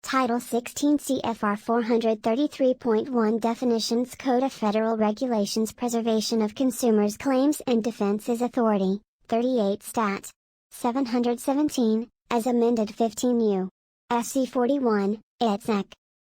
Title 16 CFR 433.1 Definitions Code of Federal Regulations Preservation of Consumers Claims and Defenses Authority, 38 Stat. 717, as amended 15 U. SC 41, etc.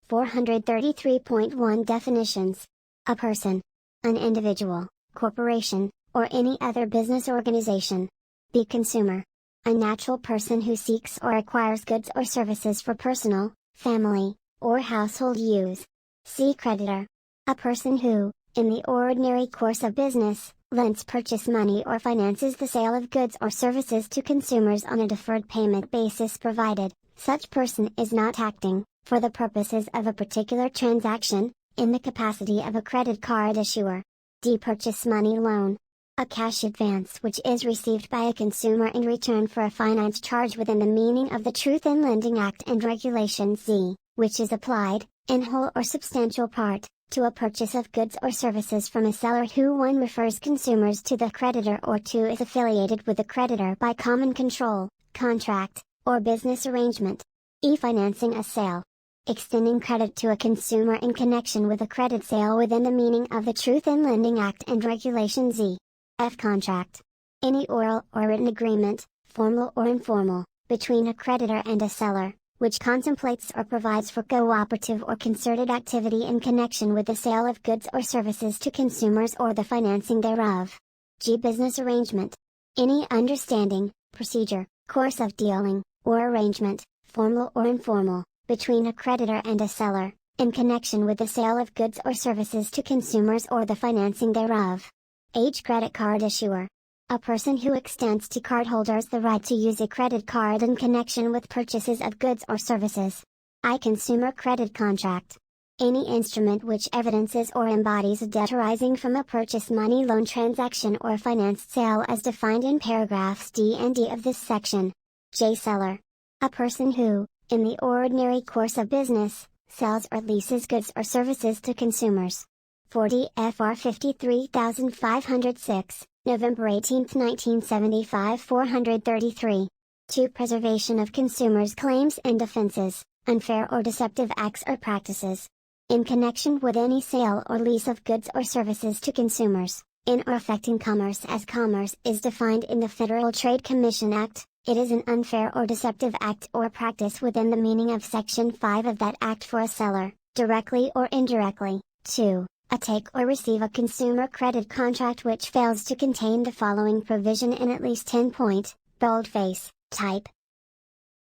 433.1 Definitions. A person, an individual, corporation, or any other business organization. The consumer, a natural person who seeks or acquires goods or services for personal, family, or household use. C. Creditor, a person who, in the ordinary course of business, lends purchase money or finances the sale of goods or services to consumers on a deferred payment basis provided such person is not acting, for the purposes of a particular transaction, in the capacity of a credit card issuer. D. Purchase money loan, a cash advance which is received by a consumer in return for a finance charge within the meaning of the Truth in Lending Act and Regulation Z, which is applied, in whole or substantial part, to a purchase of goods or services from a seller who 1 refers consumers to the creditor or 2 is affiliated with the creditor by common control, contract, or business arrangement. E. Financing a sale, extending credit to a consumer in connection with a credit sale within the meaning of the Truth in Lending Act and Regulation Z. F. Contract, any oral or written agreement, formal or informal, between a creditor and a seller, which contemplates or provides for cooperative or concerted activity in connection with the sale of goods or services to consumers or the financing thereof. G. Business arrangement, any understanding, procedure, course of dealing, or arrangement, formal or informal, between a creditor and a seller, in connection with the sale of goods or services to consumers or the financing thereof. H. Credit card issuer, a person who extends to cardholders the right to use a credit card in connection with purchases of goods or services. I. Consumer credit contract, any instrument which evidences or embodies a debt arising from a purchase money loan transaction or financed sale as defined in paragraphs D and E of this section. J. Seller, a person who, in the ordinary course of business, sells or leases goods or services to consumers. 40 FR 53506, November 18, 1975 433. 2. Preservation of consumers' claims and defenses, unfair or deceptive acts or practices. In connection with any sale or lease of goods or services to consumers, in or affecting commerce as commerce is defined in the Federal Trade Commission Act, it is an unfair or deceptive act or practice within the meaning of Section 5 of that Act for a seller, directly or indirectly, to take or receive a consumer credit contract which fails to contain the following provision in at least 10 point, boldface, type,